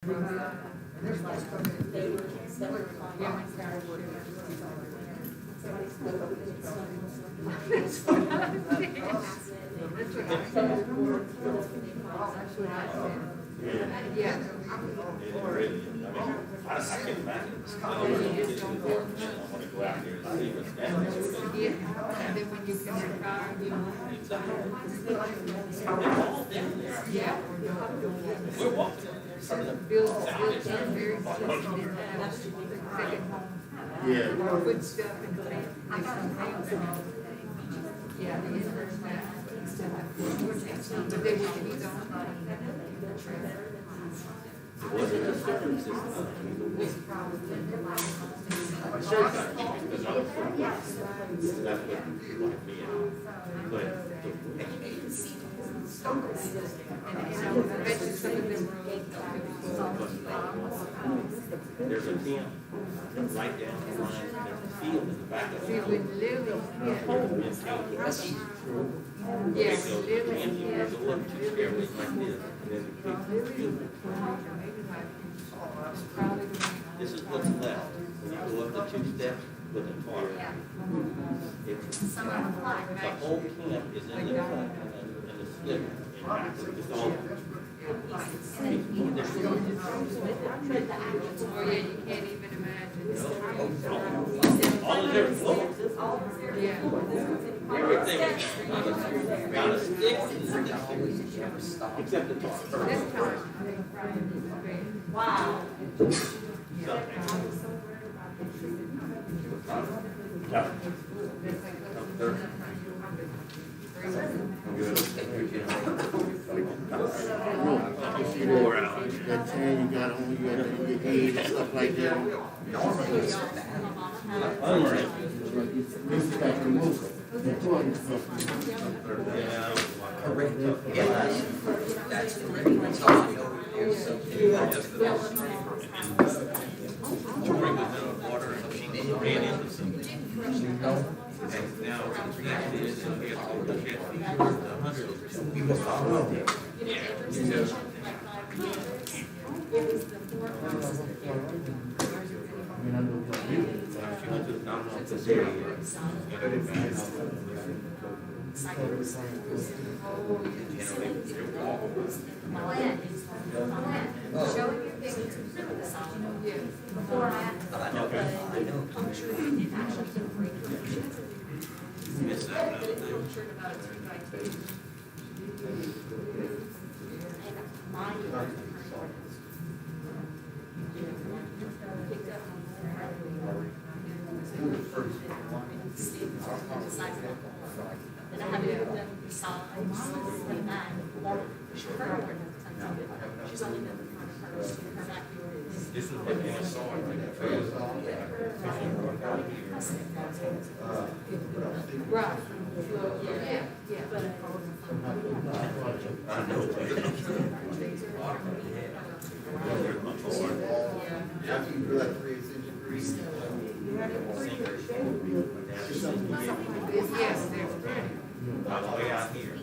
Yeah. I can imagine. I don't want to go out here and see what's down there. Yeah, and then when you can retire, you know. Yeah. We're walking. Build some very second home. Yeah. Put stuff in the family, some things. Yeah, the insurance now. But they will be gone. Was it a service system? That's what like me and but there's a camp right down the line, there's a field in the back of it. Yes, There's a little two stairways like this, and then the big this is what's left. When you go up the two steps with the car. It's, the whole camp is in the cut and the slip. It's all. Oh yeah, you can't even imagine. All of their floors. Yeah. Everything is got a stick except the tar. This time. Wow. That tan you got on, you got your head and stuff like that. This is back to most important stuff. That's the living room talking over here, so Tori was in the water and she ran into some. And now the next is we have to look at the 100. She went to the domino this area. Showing your pictures before I puncture and actually took great pictures. Miss that another thing. Then I have to put them beside and back. She's only done the front of hers, her back is. This is what you saw. Right. Yeah, yeah. I know. There's my board. After you do that 3/8 grease. Yes, there's plenty. All the way out here.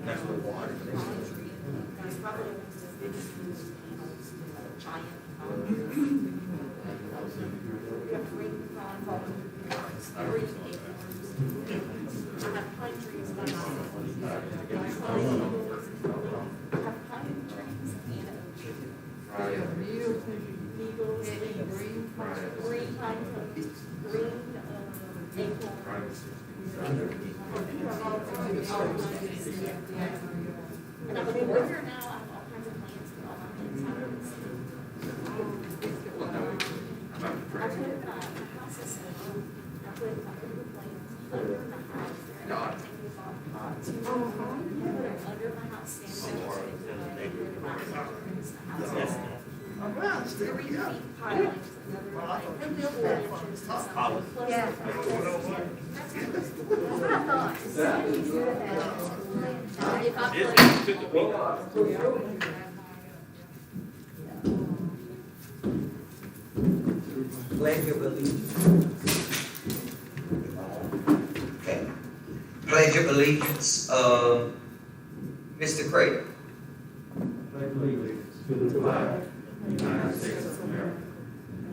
That's the water. And I'm a lawyer now, I have all kinds of plants and all my plants out. I put my houses, I put the plants under my house. And I take these off pots. Put them under my house stand. The house. 3 feet pilings of They built that. Yeah. That's what I thought. Pledge of allegiance. Okay. Pledge of allegiance, Mr. Craig. Pledge allegiance to the flag of the United States of America,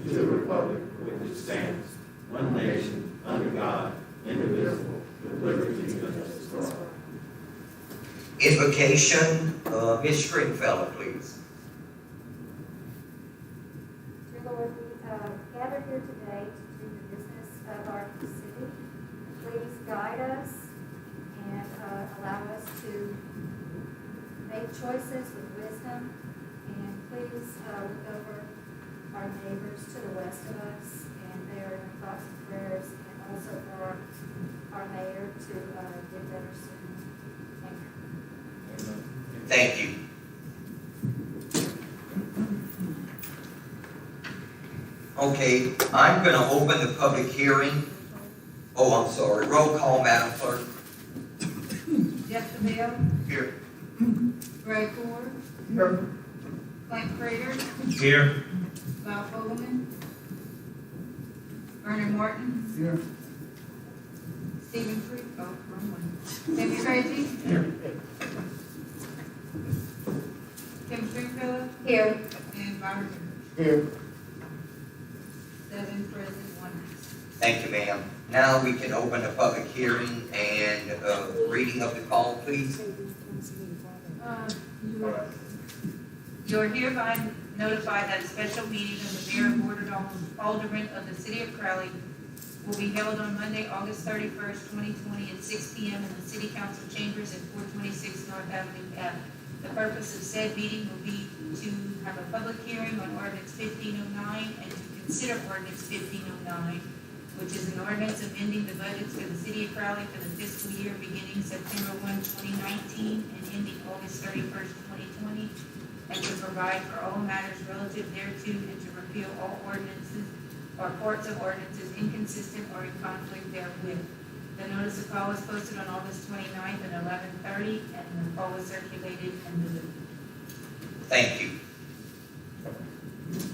and to the republic for which it stands, one nation, under God, indivisible, with liberty and justice for all. Invocation, Ms. Stringfellow, please. Dear Lord, we gather here today to do the business of our city. Please guide us and allow us to make choices with wisdom. And please look over our neighbors to the west of us and their thoughts and prayers, and also for our mayor to get better soon. Amen. Thank you. Okay, I'm going to open the public hearing. Oh, I'm sorry. Roll call, Madam Clerk. Jeff DeVille, Here. Ray Ford, Here. Frank Prater, Here. Bob Fogelman, Vernon Martin. Here. Stephen Creek, wrong one. Timmy Reggie. Here. Kim Stringfellow. Here. And Byron Rivers. Here. 7 present, 1 absent. Thank you, ma'am. Now we can open the public hearing and reading of the call, please. You are hereby notified that a special meeting of the Mayor and Board of Aldermen of the City of Crowley will be held on Monday, August 31st, 2020 at 6 p.m. in the City Council Chambers at 426 North Avenue Ave. The purpose of said meeting will be to have a public hearing on ordinance 1509 and to consider ordinance 1509, which is an ordinance amending the budgets for the City of Crowley for the fiscal year beginning September 1, 2019 and ending August 31st, 2020, and to provide for all matters relative thereto and to repeal all ordinances or parts of ordinances inconsistent or in conflict therewith. The notice of call was posted on August 29th at 11:30, and the call was circulated and delivered. Thank you.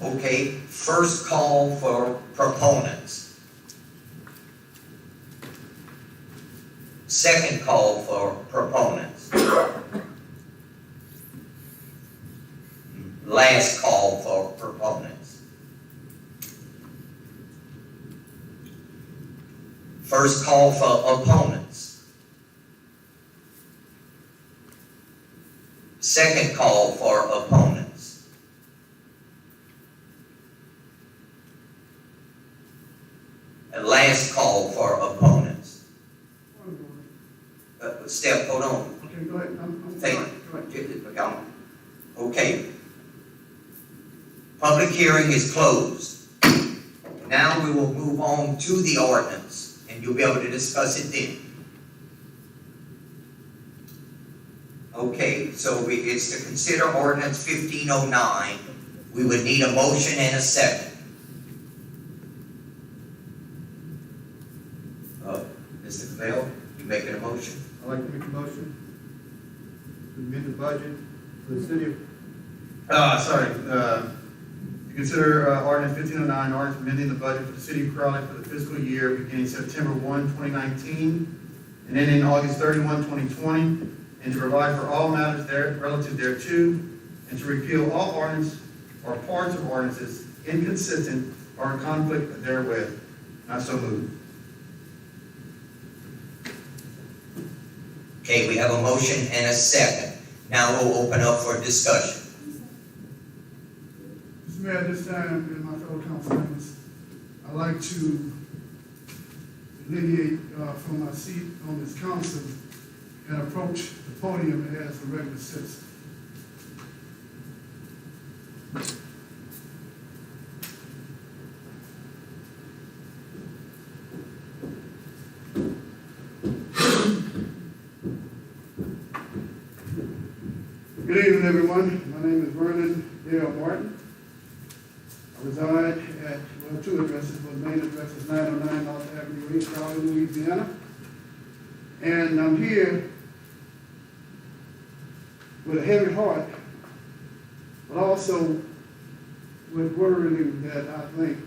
Okay, first call for proponents. Second call for proponents. Last call for proponents. First call for opponents. Second call for opponents. And last call for opponents. Steph, hold on. Okay, go ahead. Thank you. Okay. Public hearing is closed. Now we will move on to the ordinance, and you'll be able to discuss it then. Okay, so it's to consider ordinance 1509. We would need a motion and a second. Mr. Cavell, you making a motion? I'd like to make a motion to amend the budget for the city of, to consider ordinance 1509, ordinance amending the budget for the city of Crowley for the fiscal year beginning September 1, 2019, and ending August 31, 2020, and to provide for all matters relative thereto, and to repeal all ordinance or parts of ordinances inconsistent or in conflict therewith. Not so moved. Okay, we have a motion and a second. Now we'll open up for discussion. Mr. Mayor, at this time, and my fellow council members, I'd like to delineate from my seat on this council and approach the podium as a regular citizen. Good evening, everyone. My name is Vernon Martin. I reside at The main address is 909 North Avenue, East Crowley, Louisiana. And I'm here with a heavy heart, but also with wording that I think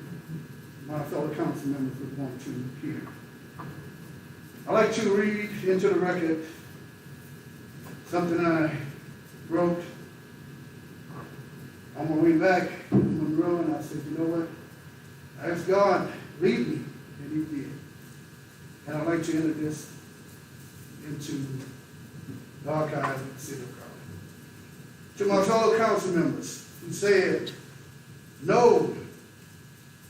my fellow council members would want to hear. I'd like to read into the record something I wrote on my way back from Monroe, and I said, you know what? I asked God, lead me, and he did. And I'd like to enter this into the archives of the City of Crowley. To my fellow council members who said no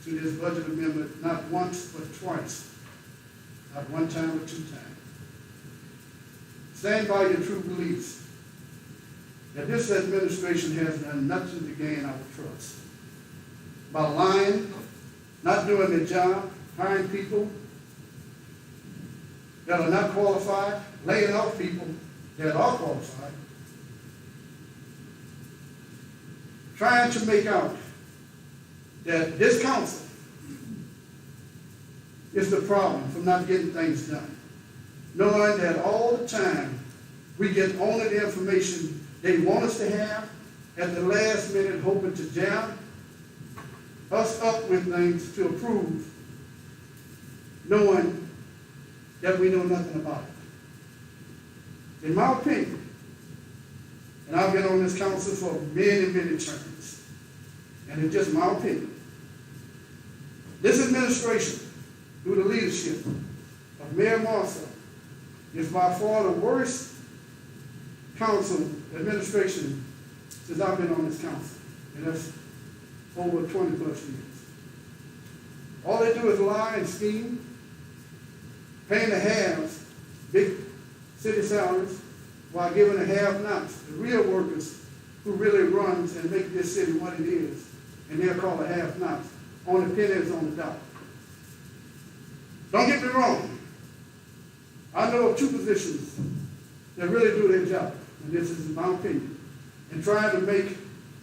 to this budget amendment, not once but twice, not one time or two times. Stand by your true beliefs that this administration has done nothing to gain our trust. By lying, not doing their job, hiring people that are not qualified, laying off people that are qualified, trying to make out that this council is the problem for not getting things done, knowing that all the time we get only the information they want us to have at the last minute, hoping to jam us up with things to approve, knowing that we know nothing about it. In my opinion, and I've been on this council for many, many terms, and it's just my opinion, this administration, through the leadership of Mayor Marshall, is by far the worst council administration since I've been on this council, and that's over 20 plus years. All they do is lie and scheme, paying the haves big city salaries while giving the have-nots, the real workers who really runs and make this city what it is, and they're called the have-nots, on the pennies on the dollar. Don't get me wrong. I know of two positions that really do their job, and this is my opinion, in trying to make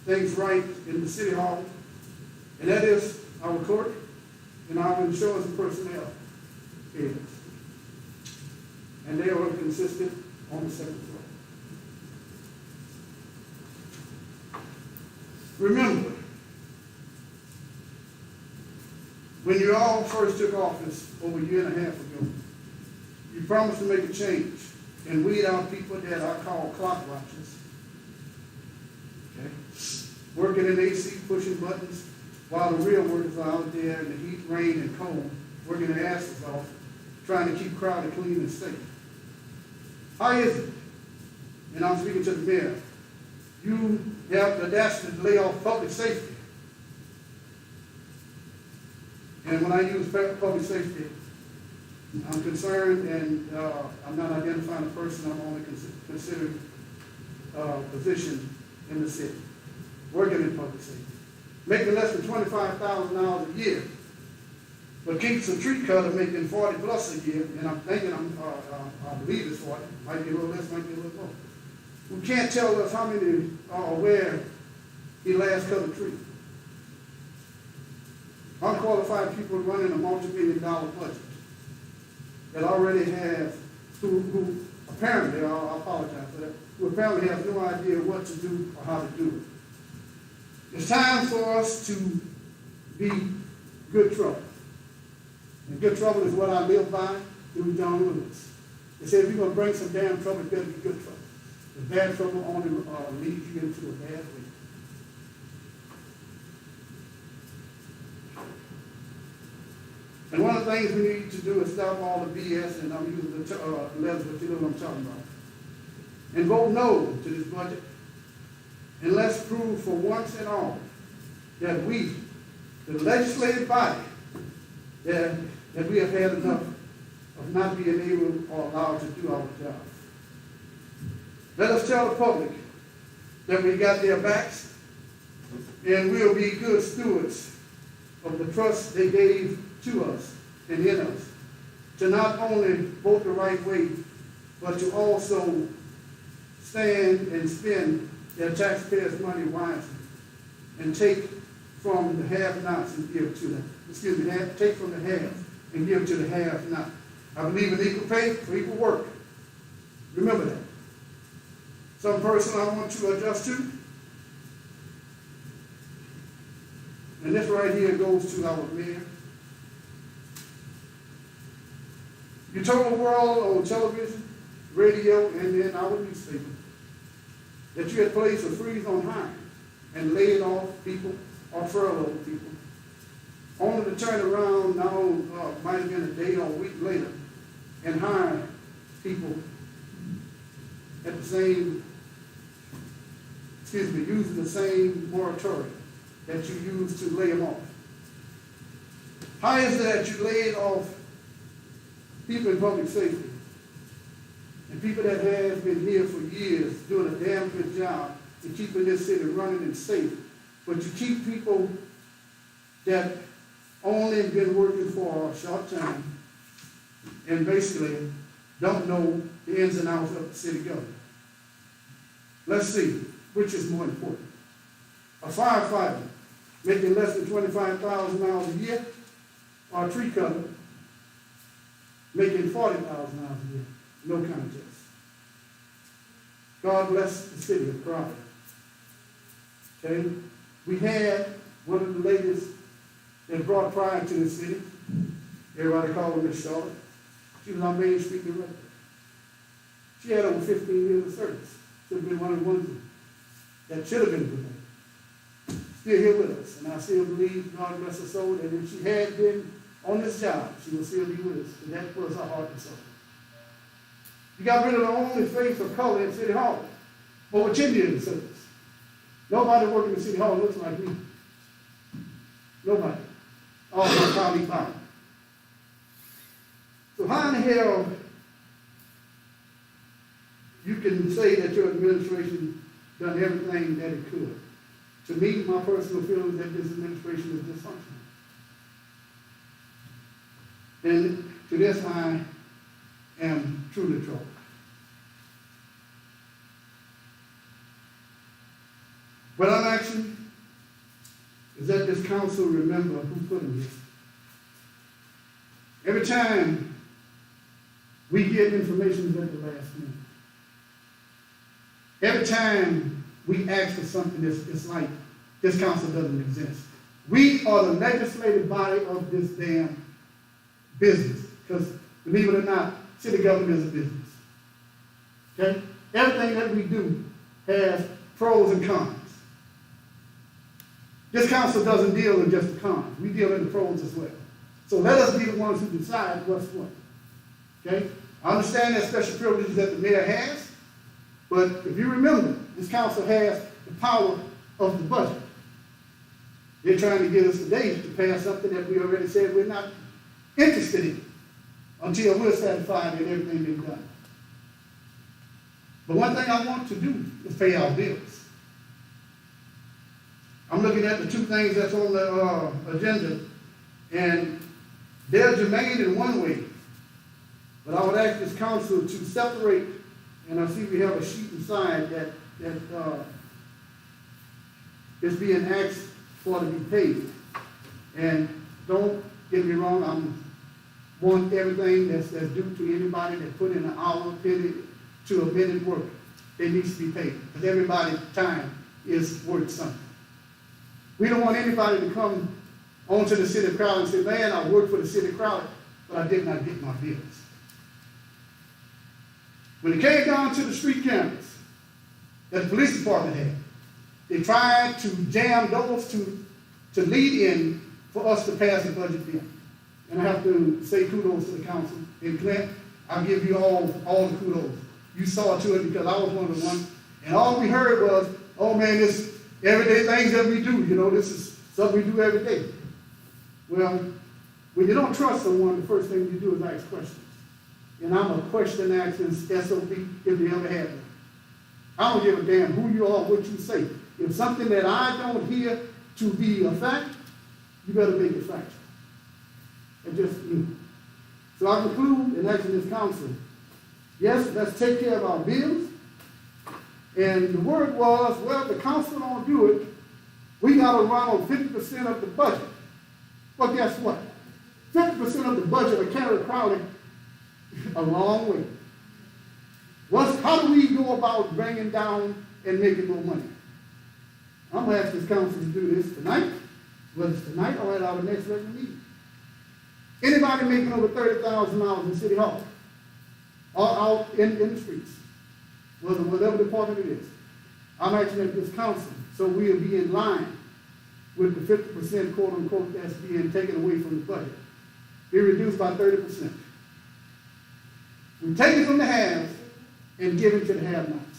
things right in the city hall, and that is our clerk and our insurance and personnel heads. And they are consistent on the second floor. Remember, when you all first took office over a year and a half ago, you promised to make a change and weed out people that I call clock watchers. Okay? Working in AC, pushing buttons, while the real workers are out there in the heat, rain, and cold, working their asses off, trying to keep Crowley clean and safe. How is it? And I'm speaking to the mayor. You have the audacity to lay off public safety. And when I use public safety, I'm concerned, and I'm not identifying a person, I'm only considering a position in the city, working in public safety. Making less than $25,000 a year, but keeps a tree cutter making 40 plus a year, and I'm thinking, I believe it's 40, might be a little less, might be a little more. Who can't tell us how many are where he last cut a tree. Unqualified people running a multi-million-dollar budget that already have, who apparently, I apologize for that, who apparently have no idea what to do or how to do it. It's time for us to be good trouble. And good trouble is what I live by through John Lewis. They said if you're going to bring some damn trouble, it better be good trouble. The bad trouble only leads you into a bad way. And one of the things we need to do is stop all the BS, and I'm using the letters, but you know what I'm talking about. And vote no to this budget. And let's prove for once and all that we, the legislative body, that we have had enough of not being able or allowed to do our job. Let us tell the public that we got their backs and we'll be good stewards of the trust they gave to us and in us to not only vote the right way, but to also stand and spend their taxpayers' money wisely and take from the have-nots and give to them. Take from the have and give to the have-not. I believe in equal pay for equal work. Remember that. Some person I want to adjust to. And this right here goes to our mayor. You told the world on television, radio, and then our newspaper that you had placed a freeze on hiring and laid off people or furloughed people. Only to turn around now, might have been a day or a week later, and hire people at the same, using the same moratorium that you used to lay them off. How is it that you laid off people in public safety and people that have been here for years doing a damn good job in keeping this city running and safe, but you keep people that only been working for a short time and basically don't know the ins and outs of the city government? Let's see, which is more important? A firefighter making less than $25,000 a year, or a tree cutter making $40,000 a year? No contest. God bless the city of Crowley. Okay? We had one of the ladies that brought pride to the city. Everybody called her Miss Charlotte. She was our Main Street director. She had over 15 years of service. Should have been one of the ones that should have been with her. Still here with us. And I still believe, God bless her soul, that if she had been on this job, she will still be with us. And that was her heart and soul. You got rid of the only face of color in City Hall. Over 10 years of service. Nobody working in City Hall looks like me. Nobody. All my colleagues are. So how in the hell you can say that your administration done everything that it could? To me, my personal feeling is that this administration is dysfunctional. And to this, I am truly troubled. What I'm asking is that this council remember who put them here. Every time we get information at the last minute, every time we ask for something, it's like this council doesn't exist. We are the legislative body of this damn business. Because believe it or not, city government is a business. Okay? Everything that we do has pros and cons. This council doesn't deal in just the cons. We deal in the pros as well. So let us be the ones who decide what's what. Okay? I understand that special privileges that the mayor has, but if you remember, this council has the power of the budget. They're trying to get us today to pass something that we already said we're not interested in until we're satisfied that everything been done. But one thing I want to do is pay our bills. I'm looking at the two things that's on the agenda, and they're germane in one way. But I would ask this council to separate, and I see we have a sheet inside that is being asked for to be paid. And don't get me wrong, I want everything that's due to anybody that put in an hour, penny to a minute work. It needs to be paid, because everybody's time is worth something. We don't want anybody to come onto the City of Crowley and say, man, I worked for the City of Crowley, but I did not get my bills. When it came down to the street cameras that the police department had, they tried to jam those to lead in for us to pass the budget bill. And I have to say kudos to the council. And Clint, I'll give you all the kudos. You saw to it because I was one of the ones. And all we heard was, oh man, this everyday things that we do, this is something we do every day. Well, when you don't trust someone, the first thing you do is ask questions. And I'm a question asking SOB if you ever had one. I don't give a damn who you are, what you say. If something that I don't hear to be a fact, you better make it factual. And just me. So I conclude in asking this council, yes, let's take care of our bills. And the word was, well, the council don't do it, We gotta run on 50% of the budget. Well, guess what? 50% of the budget will carry Crowley a long way. How do we go about bringing down and making more money? I'm gonna ask this council to do this tonight, whether it's tonight or at our next regular meeting. Anybody making over $30,000 in City Hall, or out in the streets, whatever department it is, I'm asking at this council, so we'll be in line with the 50% quote unquote that's being taken away from the budget. Be reduced by 30%. We take it from the haves and give it to the have-nots.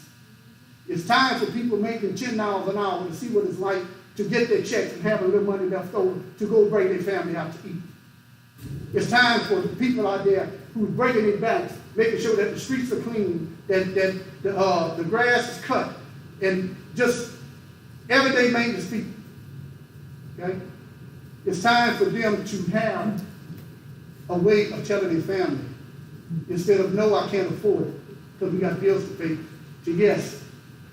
It's time for people making $10 an hour to see what it's like to get their checks and have a little money left over to go bring their family out to eat. It's time for the people out there who's breaking their backs, making sure that the streets are clean, that the grass is cut, and just everyday maintenance people. Okay? It's time for them to have a way of telling their family, instead of, no, I can't afford it, because we got bills to pay, to yes,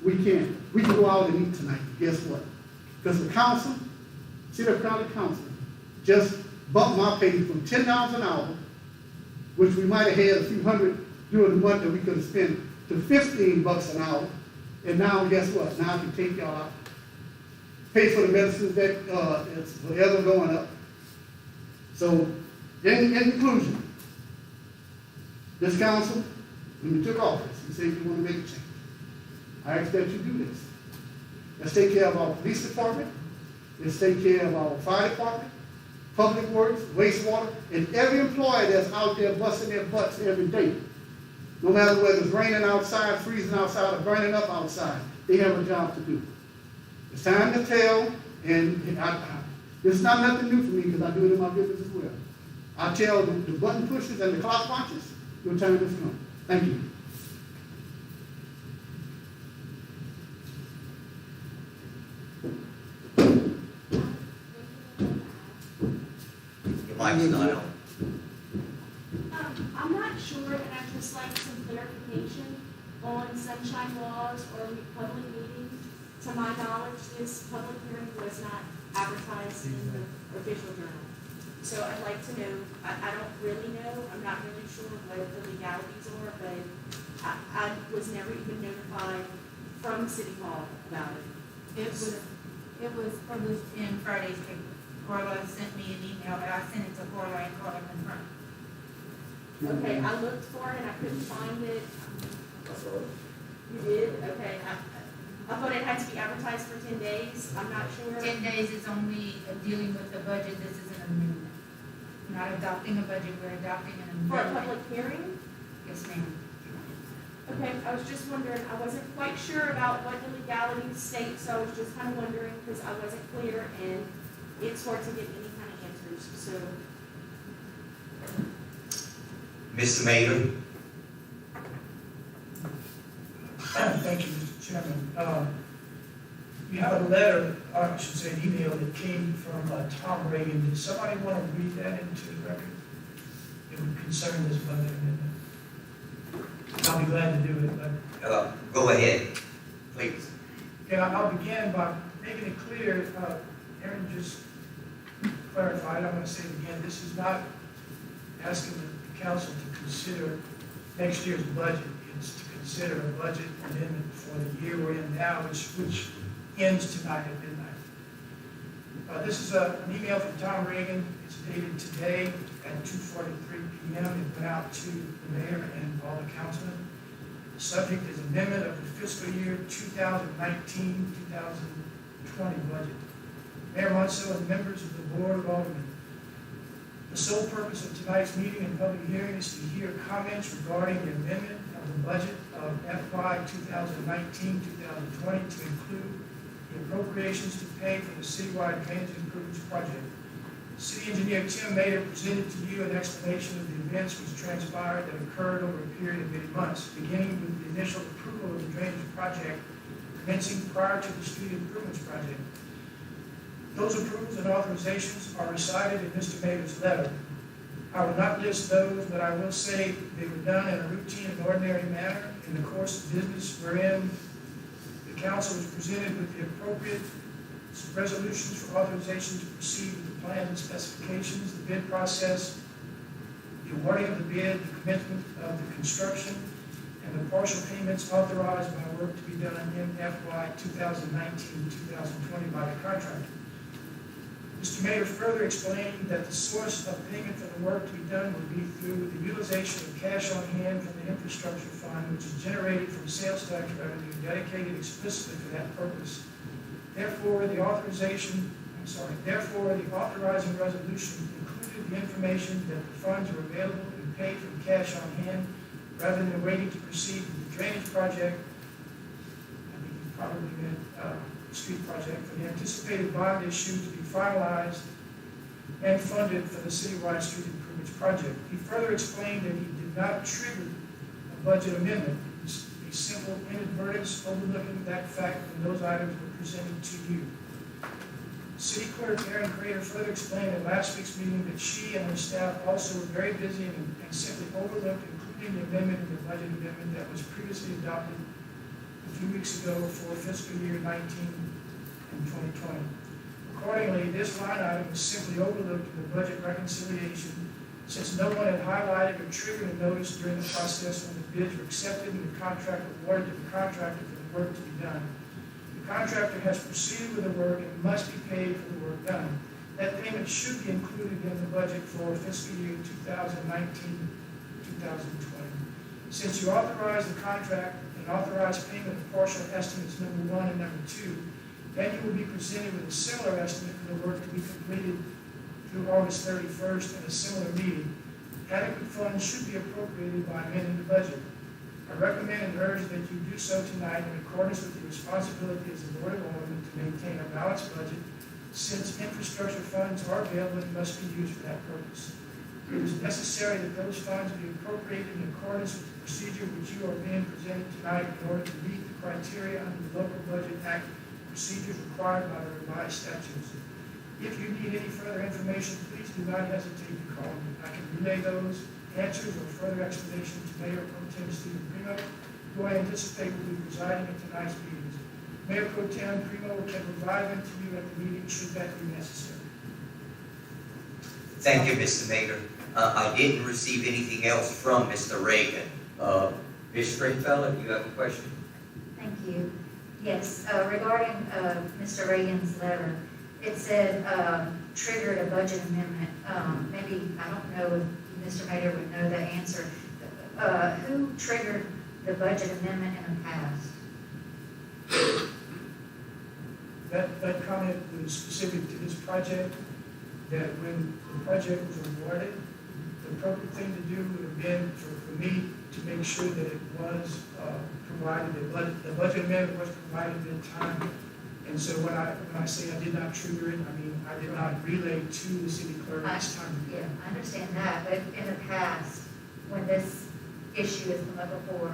we can. We can go out and eat tonight. Guess what? Because the council, City of Crowley Council, just bumped my pay from $10 an hour, which we might have had a few hundred during the month that we could have spent, to $15 an hour. And now, guess what? Now I can take y'all out, pay for the medicines that it's forever going up. So, in conclusion, this council, when you took office, you said you want to make a change. I ask that you do this. Let's take care of our police department. Let's take care of our fire department, public works, wastewater, and every employee that's out there busting their butts every day. No matter whether it's raining outside, freezing outside, or burning up outside, they have a job to do. It's time to tell, and this is not nothing new for me because I do it in my business as well. I tell the button pushers and the clock watchers, your time has come. Thank you. Your mic's not on. I'm not sure, and I'd just like some clarification on sunshine laws or public meetings. To my knowledge, this public hearing was not advertised in the official journal. So I'd like to know, I don't really know, I'm not really sure what the legalities are, but I was never even notified from City Hall about it. It was published in Friday's paper. Carla sent me an email, and I sent it to Carla, and Carla confirmed. Okay, I looked for it and I couldn't find it. You did? Okay. I thought it had to be advertised for 10 days. I'm not sure. 10 days is only dealing with the budget. This is an amendment. Not adopting a budget, we're adopting an For a amendment. public hearing? Yes, ma'am. Okay, I was just wondering, I wasn't quite sure about what the legalities state, so I was just kind of wondering, because I wasn't clear, and it's hard to get any kind of answers, so. Mr. Mayor? Thank you, Mr. Chairman. You have a letter, or I should say an email that came from Tom Reagan. Did somebody want to read that into the record? It would concern this budget amendment. I'll be glad to do it, but. Go ahead, please. Okay, I'll begin by making it clear, Aaron just clarified, I'm going to say it again, this is not asking the council to consider next year's budget. It's to consider a budget amendment for the year we're in now, which ends tonight at midnight. This is an email from Tom Reagan. It's dated today at 2:43 p.m. It went out to the mayor and all the councilmen. The subject is amendment of the fiscal year 2019-2020 budget. Mayor Munsell and members of the Board of Aldermen, the sole purpose of tonight's meeting and public hearing is to hear comments regarding the amendment of the budget of FY 2019-2020 to include the appropriations to pay for the citywide drainage improvements project. City Engineer Tim Mayer presented to you an explanation of the events which transpired that occurred over a period of many months, beginning with the initial approval of the drainage project commencing prior to the street improvements project. Those approvals and authorizations are recited in Mr. Mayer's letter. I will not list those, but I will say they were done in a routine and ordinary manner in the course of business wherein the council was presented with the appropriate some resolutions for authorization to proceed with the plans and specifications, the bid process, the awarding of the bid, the commencement of the construction, and the partial payments authorized by work to be done in FY 2019-2020 by the contractor. Mr. Mayor further explained that the source of payment for the work to be done would be through the utilization of cash on hand from the infrastructure fund, which is generated from sales tax revenue dedicated explicitly for that purpose. Therefore, the authorizing resolution included the information that the funds are available to be paid from cash on hand rather than waiting to proceed with the drainage project. I think you probably meant street project, for the anticipated bond issue to be finalized and funded for the citywide street improvements project. He further explained that he did not trigger a budget amendment. It was a simple inadvertence overlooking that fact when those items were presented to you. City Clerk Erin Crater further explained at last week's meeting that she and her staff also were very busy and simply overlooked including the amendment in the budget amendment that was previously adopted a few weeks ago for fiscal year 19 and 2020. Accordingly, this line item was simply overlooked in the budget reconciliation since no one had highlighted or triggered a notice during the process when the bids were accepted and the contract awarded to the contractor for the work to be done. The contractor has proceeded with the work and must be paid for the work done. That payment should be included in the budget for fiscal year 2019-2020. Since you authorized the contract and authorized payment of partial estimates number 1 and number 2, then you will be presented with a similar estimate for the work to be completed through August 31st in a similar meeting. Adequate funds should be appropriated by amending the budget. I recommend and urge that you do so tonight in accordance with the responsibility as the Board of Aldermen to maintain a balanced budget, since infrastructure funds are available and must be used for that purpose. It is necessary that those funds be appropriated in accordance with the procedure which you are being presented tonight in order to meet the criteria under the Local Budget Act procedures required by the revised statutes. If you need any further information, please do not hesitate to call me. I can relay those answers or further explanation to Mayor Pro Tem Stephen Primo, who I anticipate will be presiding at tonight's meetings. Mayor Pro Tem Primo can provide them to you at the meeting should that be necessary. Thank you, Mr. Mayor. I didn't receive anything else from Mr. Reagan. Ms. Stringfellow, do you have a question? Thank you. Yes, regarding Mr. Reagan's letter, it said triggered a budget amendment. Maybe, I don't know if Mr. Mayor would know the answer. Who triggered the budget amendment in the past? That comment was specific to this project, that when the project was awarded, the appropriate thing to do would have been for me to make sure that it was provided, the budget amendment was provided in time. And so when I say I did not trigger it, I mean, I did not relay to the city clerk this time. Yeah, I understand that, but in the past, when this issue has come up before,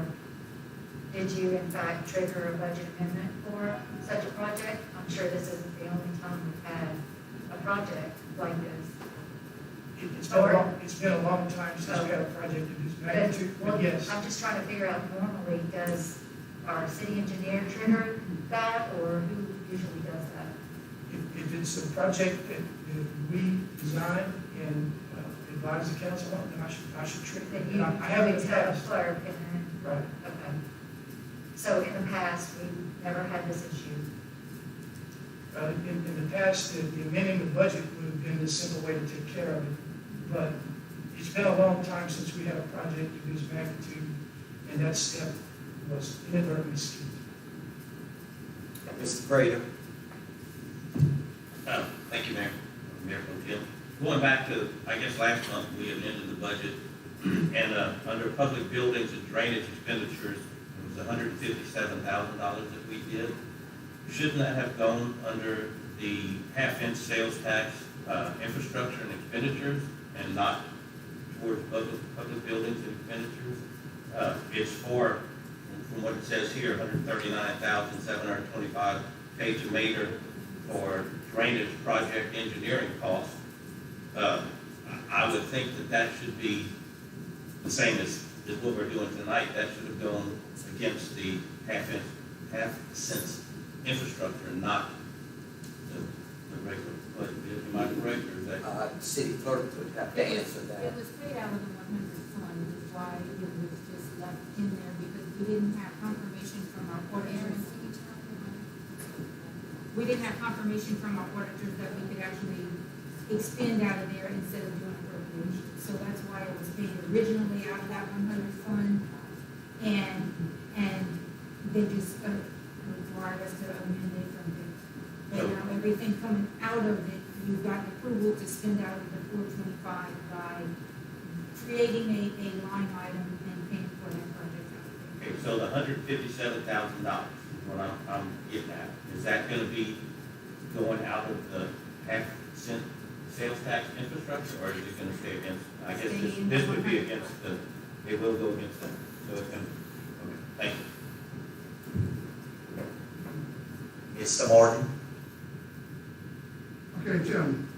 did you in fact trigger a budget amendment for such a project? I'm sure this isn't the only time we've had a project like this. It's been a long time since we had a project of this magnitude, but yes. I'm just trying to figure out, normally, does our city engineer trigger that, or who usually does that? If it's a project that we design and advise the council on, then I should trigger it. Then I haven't tell the passed. clerk, and then, Right. okay. So in the past, we've never had this issue. In the past, the amending the budget would have been the simple way to take care of it. But it's been a long time since we had a project of this magnitude, and that step was inadvertently skipped. Mr. Prater? Thank you, Mayor. Mayor Pro Tem. Going back to, I guess last month, we amended the budget, and under public buildings and drainage expenditures, it was $157,000 that we did. Shouldn't that have gone under the half-inch sales tax infrastructure and expenditures, and not towards public buildings and expenditures? It's for, from what it says here, $139,725 paid to Mater for drainage project engineering costs. I would think that should be the same as what we're doing tonight. That should have gone against the half cents infrastructure, not the the regular budget is. Am I correct, or is that? City clerk would have to answer It that. was paid out of the 100 fund, which is why it was just left in there, because we didn't have confirmation from our auditors. We didn't have confirmation from our auditors that we could actually expend out of there instead of doing appropriation. So that's why it was paid originally out of that 100 fund, and they just required us to amend it from there. And now everything coming out of it, you've got approval to spend out of the 425 by creating a line item and paying for that project out of there. Okay, so the $157,000 is what I'm getting at. Is that gonna be going out of the half-cent sales tax infrastructure, or is it gonna stay against, I guess this would be against it will go against them, so it's gonna, okay, thank you. Mr. Martin? Okay, Jim,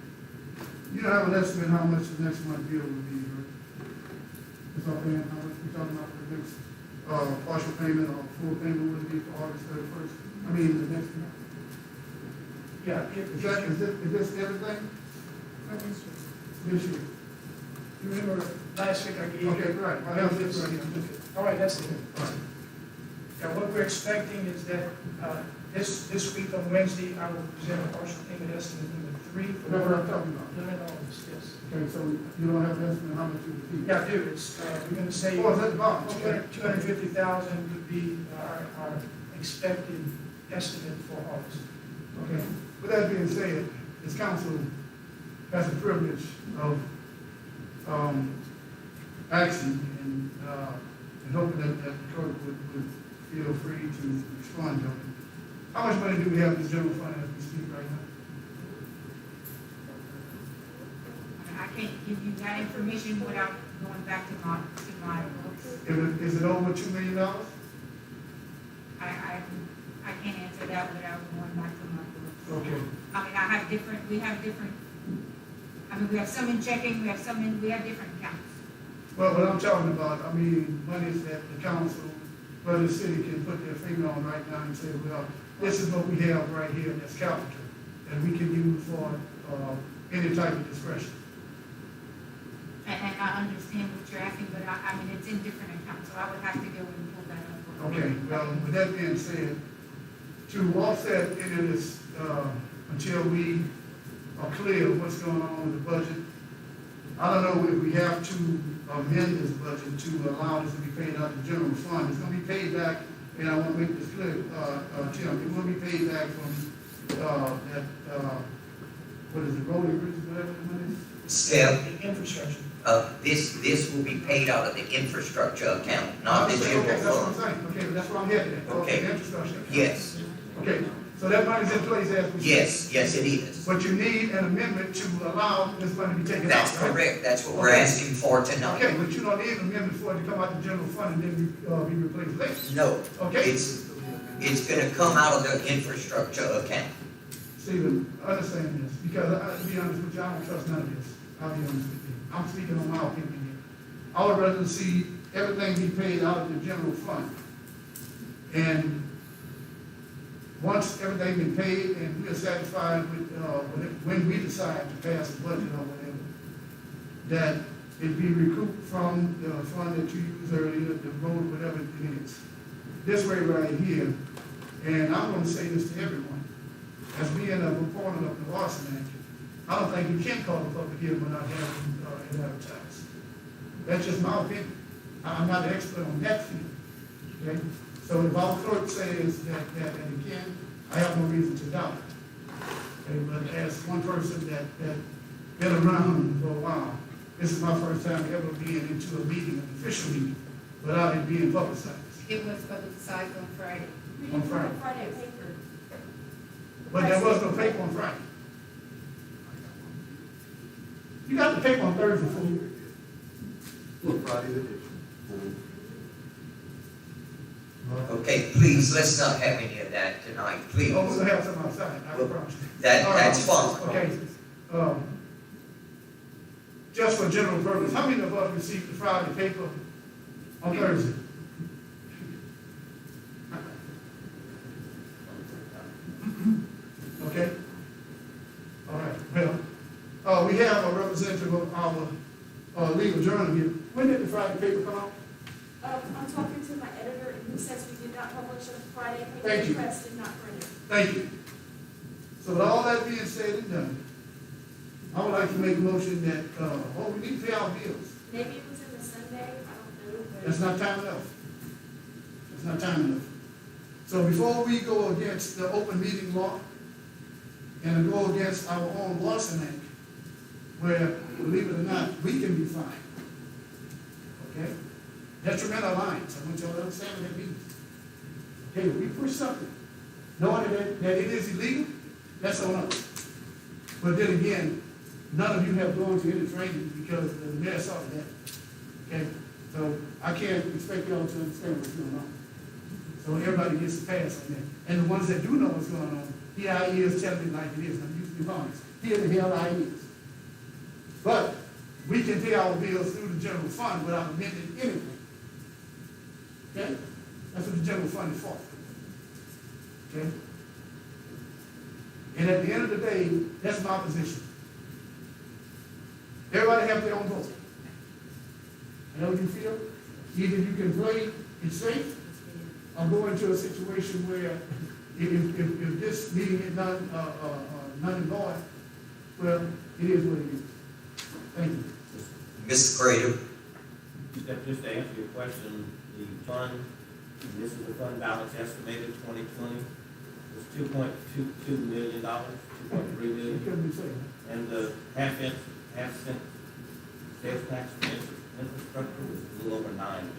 you don't have an estimate how much the next month bill will be, right? It's all paying, how much we talking about for the next, partial payment or full payment would be for August 31st? I mean, the next month. Yeah, Is this everything? This year? you remember last week I gave you. Okay, right, I have this right here. All right, that's it. All right. Now, what we're expecting is that, this week on Wednesday, I will present a partial payment estimate number 3. for That's what I'm talking about. No, yes. Okay, so you don't have an estimate how much it would be? Yeah, I do, it's, we're gonna say. Oh, is that the bottom? Okay. 250,000 would be our expected estimate for August. Okay. With that being said, this council has the privilege of action and hoping that the clerk would feel free to respond to it. How much money do we have in the general fund as we speak right now? I can't give you that information without going back to my books. Is it over $2 million? I can't answer that without going back to my books. Okay. I mean, we have some in checking, we have different accounts. Well, what I'm talking about, I mean, monies that the council, or the city can put their finger on right now and say, well, this is what we have right here in this capital that we can use for any type of discretion. And I understand what you're asking, but I mean, it's in different accounts, so I would have to go and pull that up. Okay, well, with that being said, to offset any of this, until we are clear what's going on with the budget, I don't know if we have to amend this budget to allow this to be paid out of the general fund. It's gonna be paid back, and I want to make this clear, Tim, it will be paid back from, what is it, road and bridges, whatever the money is? Steph, Infrastructure. this will be paid out of the infrastructure account, not the Okay, general that's what I'm fund. saying, okay, that's what I'm heading at. Okay. The infrastructure account. Yes, Okay, so that money's in place as we speak. yes, it is. But you need an amendment to allow this money to be taken out. That's right? correct, that's what we're Okay. asking for tonight. Okay, but you don't need an amendment for it to come out the general fund and then be replaced later. No, Okay? it's gonna come out of the infrastructure account. Stephen, understand this, because to be honest with you, I don't trust none of this. I'll be honest with you. I'm speaking on my opinion here. I would rather see everything be paid out of the general fund. And once everything been paid and we are satisfied with, when we decide to pass the budget or whatever, that it be recouped from the fund that you used earlier, the road, whatever it is. This way right here, and I'm gonna say this to everyone, as being a proponent of the Larson Act, I don't think you can call a public hearing without having it advertised. That's just my opinion. I'm not an expert on that field, okay? So if our clerk says that it can, I have no reason to doubt it. Okay, but as one person that been around for a while, this is my first time ever being into a meeting, an official meeting, without it being publicized. It was publicized on Friday. On Friday. Friday paper. But there was no paper on Friday. You got the paper on Thursday, fool. Well, Friday the day. Okay, please, let's not have any of that tonight, please. Oh, we'll have some outside, I promise you. That's fine. Okay, just for general purpose, how many of us received the Friday paper on Thursday? Okay? legal journal here. When did the Friday paper come out? I'm talking to my editor, and he says we did not publish on Friday, and Thank the you. press did not print it. Thank you. So with all that being said and done, I would like to make a motion that, we need to pay our bills. Maybe it was in the Sunday, I don't know, but. That's not time enough. That's not time enough. So before we go against the open meeting law and go against our own Lawson Act, where, believe it or not, we can be fined. Okay? Detrimental lines, I want y'all to understand what that means. Okay, if we push something, knowing that it is illegal, that's on us. But then again, none of you have gone to any training because the mayor saw that. Okay? So I can't expect y'all to understand what's going on. So everybody gets a pass on that. And the ones that do know what's going on, here I is telling me like it is. I'm used to be honest. Here the hell I is. But we can pay our bills through the general fund without amending anything. Okay? That's what the general fund is for. Okay? And at the end of the day, that's my position. Everybody have their own vote. I know you feel. Either you can play it safe or go into a situation where if this meeting is none and void, well, it is what it is. Thank you. Mr. Crater, Just to answer your question, the fund, and this is the fund balance estimated 2020, was $2.22 million, $2.3 You million. couldn't be safe. And the half-cent sales tax for infrastructure was a little over $9 million.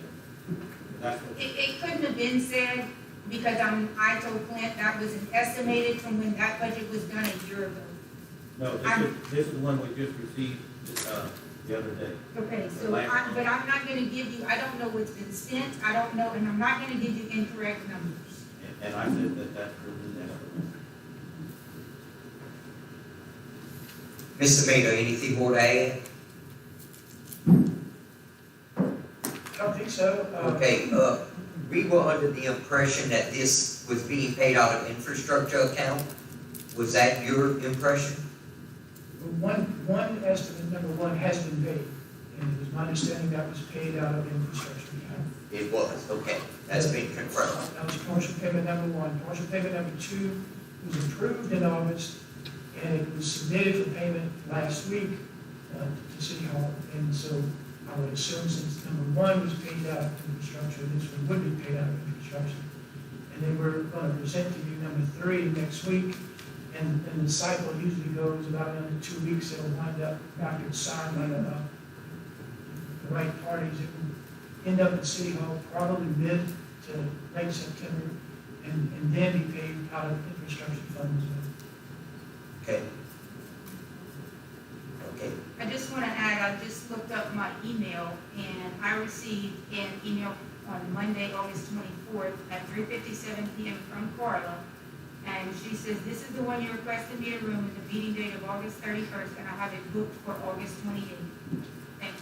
That's what. It couldn't have been said, because I told Clint that was an estimated from when that budget was done a year ago. No, this is the one we just received, the other day. Okay, so but I'm not gonna give you, I don't know what's been spent, I don't know, and I'm not gonna give you incorrect numbers. And I said that that's for the next one. Mr. Mayor, anything more to add? I don't think so. Okay, we were under the impression that this was being paid out of infrastructure account. Was that your impression? One estimate, number one, has been paid, and it was my understanding that was paid out of infrastructure account. It was, okay. That's been confirmed. That was partial payment number one. Partial payment number two was approved in August, and it was submitted for payment last week to City Hall. And so I would assume since number one was paid out of infrastructure, this one would be paid out of infrastructure. And then we're going to present to you number three next week. And the cycle usually goes about another 2 weeks. It'll wind up after it's signed by the right parties. It will end up at City Hall probably mid to late September, and then be paid out of infrastructure funds as well. Okay. Okay. I just wanna add, I just looked up my email, and I received an email on Monday, August 24th at 3:57 PM from Carla. And she says, this is the one you requested me to room with the meeting date of August 31st, and I have it booked for August 28th. Thank you.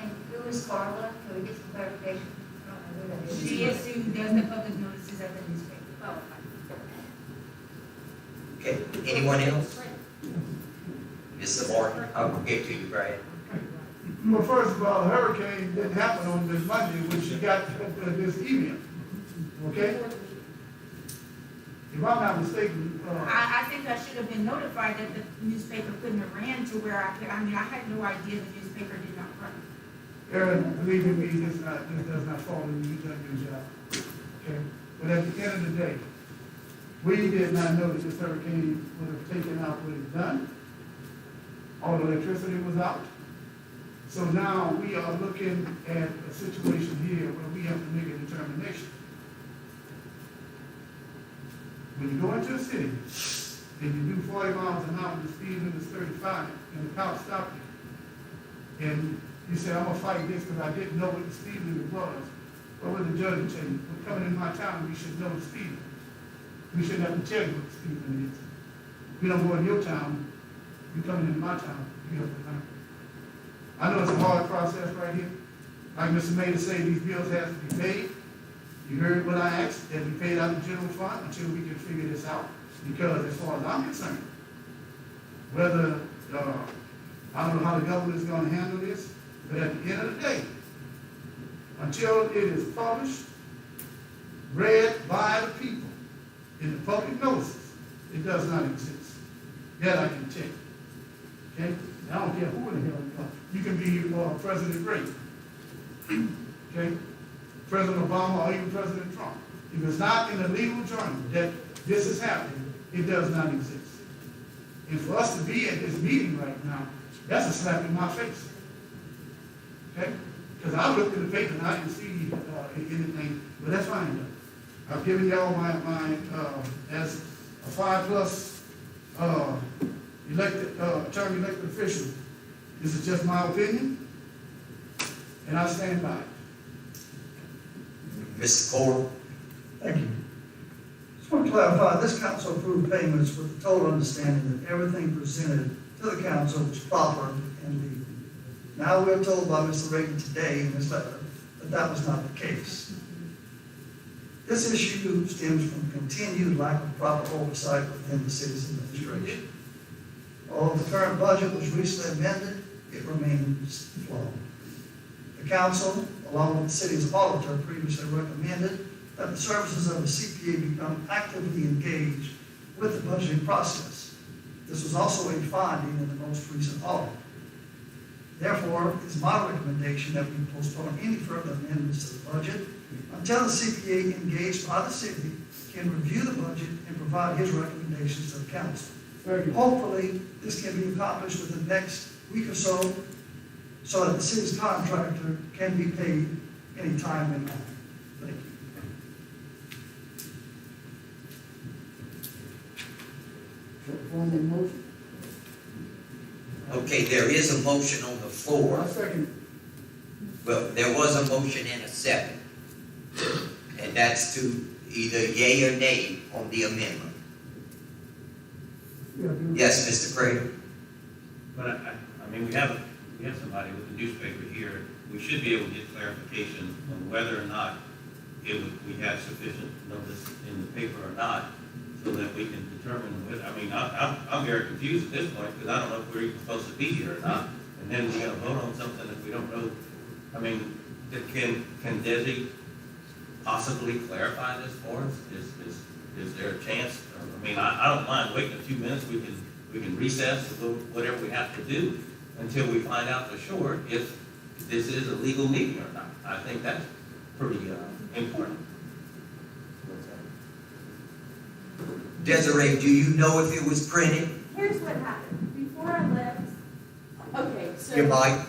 And who is Carla? Can we get some clarification? I don't know who that is. She is who does the public notices at the newspaper. Oh, Okay. Anyone else? Mr. Martin, I'll get to you, Brad. Well, first of all, the hurricane didn't happen on this Monday when she got this email. Okay? If I'm not mistaken, I think I should have been notified that the newspaper couldn't have ran to where I had no idea the newspaper did not run. Aaron, believe me, this does not fall in you, done your job. Okay? But at the end of the day, we did not know that this hurricane would have taken out what it's done. All the electricity was out. So now we are looking at a situation here where we have to make a determination. When you go into a city and you do 40 miles an hour, the speed limit is 35, and the cop stopped you, and you say, I'm gonna fight this because I didn't know what the speed limit was. What would the judge tell you? We're coming in my town, we should know the speed limit. We shouldn't have to tell you what the speed limit is. We don't go in your town, you coming into my town, you have to learn. I know it's a hard process right here. Like Mr. Mayor said, these bills have to be paid. You heard what I asked, that we paid out of the general fund until we can figure this out. Because as far as I'm concerned, whether I don't know how the government is gonna handle this, but at the end of the day, until it is published, read by the people, in the public notices, it does not exist. That I can tell you. Okay? I don't care who in the hell you are. You can be President Reagan. Okay? President Obama or even President Trump. If it's not in the legal journal that this is happening, it does not exist. And for us to be at this meeting right now, that's a slap in my face. Okay? Because I looked in the paper and I didn't see anything, but that's fine though. I've given y'all my as a 5+ term elected official. This is just my opinion, and I stand by it. Mr. Cole? Thank you. Just want to clarify, this council approved payments with the total understanding that everything presented to the council was proper and legal. Now we're told by Mr. Reagan today in his letter that that was not the case. This issue stems from continued lack of proper oversight within the city's administration. Although the current budget was recently amended, it remains flawed. The council, along with the city's auditor, previously recommended that the services of the CPA become actively engaged with the budgeting process. This was also a finding in the most recent audit. Therefore, it's my recommendation that we postpone any further amendments to the budget until the CPA engaged by the city can review the budget and provide his recommendations to the council. Hopefully, this can be accomplished within the next week or so that the city's contractor can be paid any time in mind. Thank you. Okay, there is a motion on the floor. Second. Well, there was a motion and a second. And that's to either yea or nay on the amendment. Yes, Mr. Craig? But I mean, we have somebody with the newspaper here. We should be able to get clarification on whether or not we have sufficient notice in the paper or not, so that we can determine whether, I mean, I'm very confused at this point, because I don't know if we're even supposed to be here or not. And then we're gonna vote on something that we don't know. I mean, can Desi possibly clarify this for us? Is there a chance? I mean, I don't mind waiting a few minutes. We can recess or whatever we have to do until we find out for sure if this is a legal meeting or not. I think that's pretty important. Desiree, do you know if it was printed? Here's what happened. Before I left, okay, so. Your mic?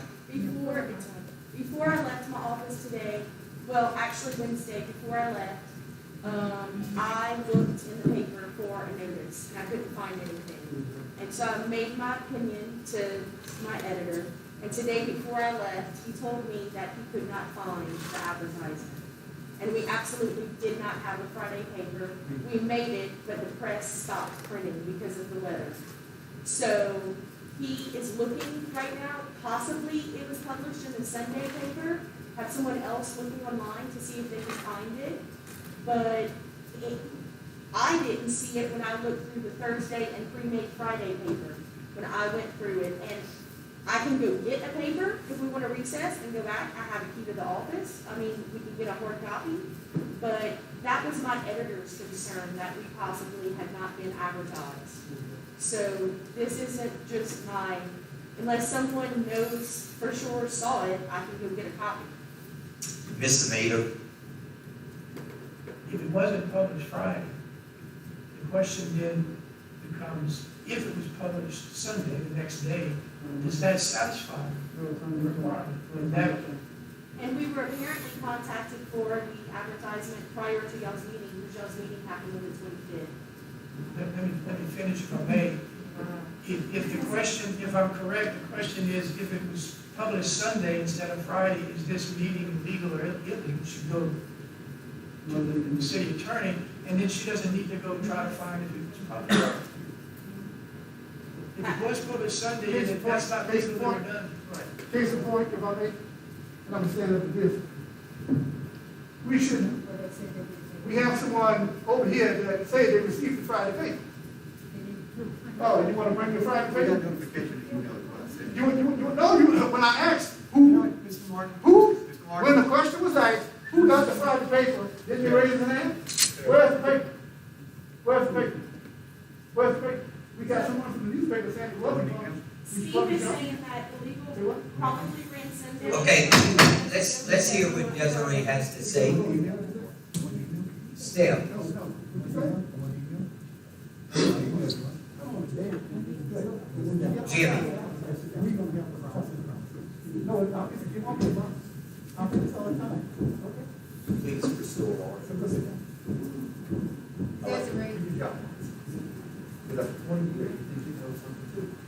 Before I left my office today, well, actually Wednesday, before I left, I looked in the paper for a notice, and I couldn't find anything. And so I made my opinion to my editor, and today before I left, he told me that he could not find the advertisement. And we absolutely did not have a Friday paper. We made it, but the press stopped printing because of the weather. So he is looking right now, possibly it was published in the Sunday paper, have someone else looking online to see if they can find it. But I didn't see it when I looked through the Thursday and pre-made Friday paper, when I went through it. And I can go get a paper if we want to recess and go back. I have a key to the office. I mean, we can get a hard copy. But that was my editor's concern, that we possibly had not been advertised. So this isn't just unless someone knows for sure saw it, I can go get a copy. Mr. Mayor? If it wasn't published Friday, the question then becomes, if it was published Sunday, the next day, does that satisfy the requirement? And we were apparently contacted for the advertisement prior to y'all's meeting, because y'all's meeting happened on the 25th. Let me finish if I may. If the question, if I'm correct, the question is, if it was published Sunday instead of Friday, is this meeting legal or illegal? It should go to the city attorney, and then she doesn't need to go try to find if it was published. If it was published Sunday, then that's not legally done. Right. Case in point, if I may, and I'm standing up for this. We have someone over here that say they received the Friday paper. Oh, you want to bring your Friday paper? You when I asked, who, when the question was asked, who got the Friday paper, didn't you raise your hand? Where's the paper? Where's the paper? Where's the paper? We got someone from the newspaper saying it wasn't on. Steve is saying that illegal probably ran some. Okay, let's hear what Desiree has to say. Steph. Jimmy. Please restore order. Desiree.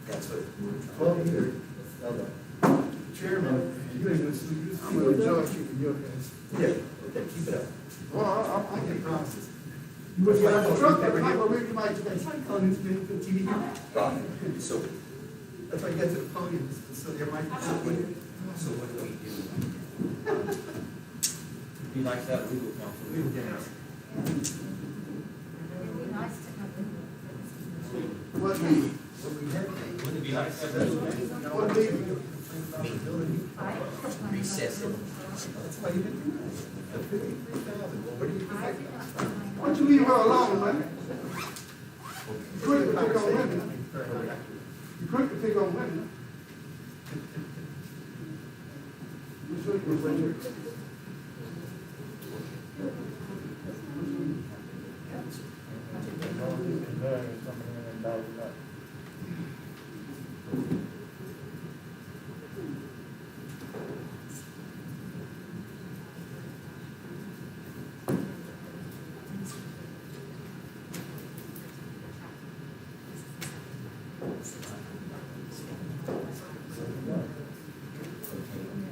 That's what. 12 years. Chairman, you ain't gonna see this. I'm gonna judge you in your case. Yeah, okay, keep it up. Well, I can promise this. You would get a truck every night, or maybe you might, that's why you call newspaper for TV. So, That's why you get to the podium, so there might be something. so what do we do? Be nice to have legal counsel. It'd be nice to have them. What meeting? Wouldn't it be nice to have legal counsel? What meeting? Recess it. That's why you didn't do that. Well, what do you think? Why don't you leave her alone, man? You could take on women. You could take on women. You should be women.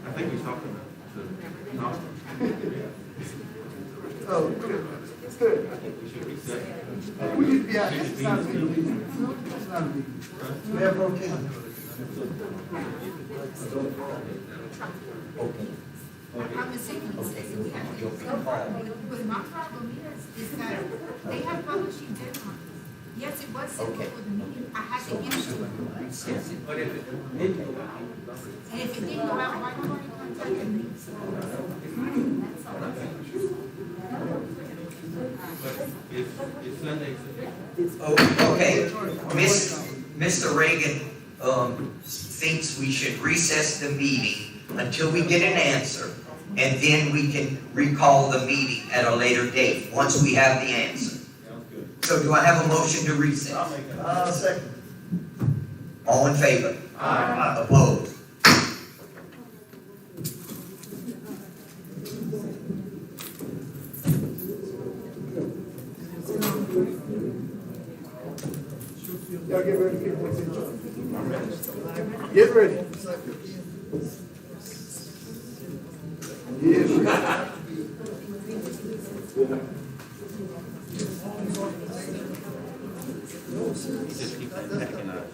I think he's talking about Oh, good. It's good. I think we should reset. We need to be out. It's not a meeting. It's not a meeting. Mayor Pro Tem. I'm just saying, we have to, but my problem is that they have publishing deadlines. Yes, it was set for the meeting, I had to give it to them. But if it didn't go out, And if it didn't go out, why nobody contacted me? But it's Sunday. Oh, okay, Mr. Reagan, thinks we should recess the meeting until we get an answer, and then we can recall the meeting at a later date, once we have the answer. Sounds good. So do I have a motion to recess? Second. All in favor? Aye. Opposed? Y'all get ready to get ready. Get ready. Yes. just keep that packing out.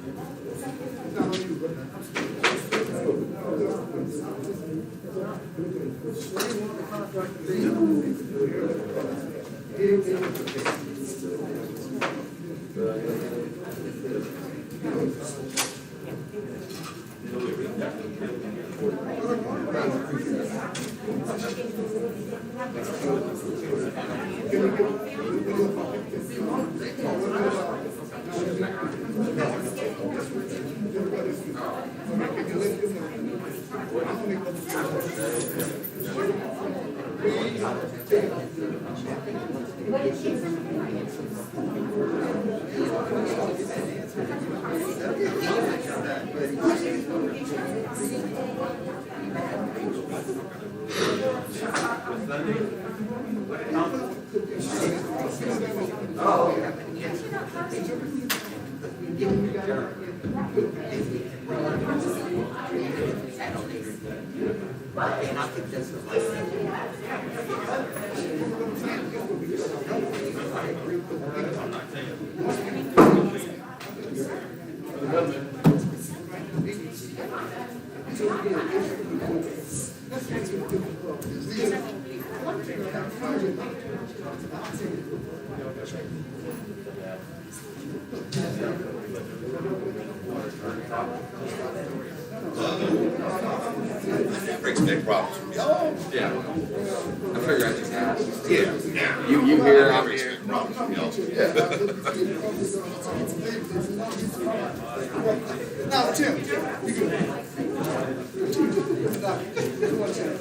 expect problems from y'all. Yeah. I figure I just asked. Yeah. You here, I'm here. Problems from y'all. Yeah. Now, Tim, you can.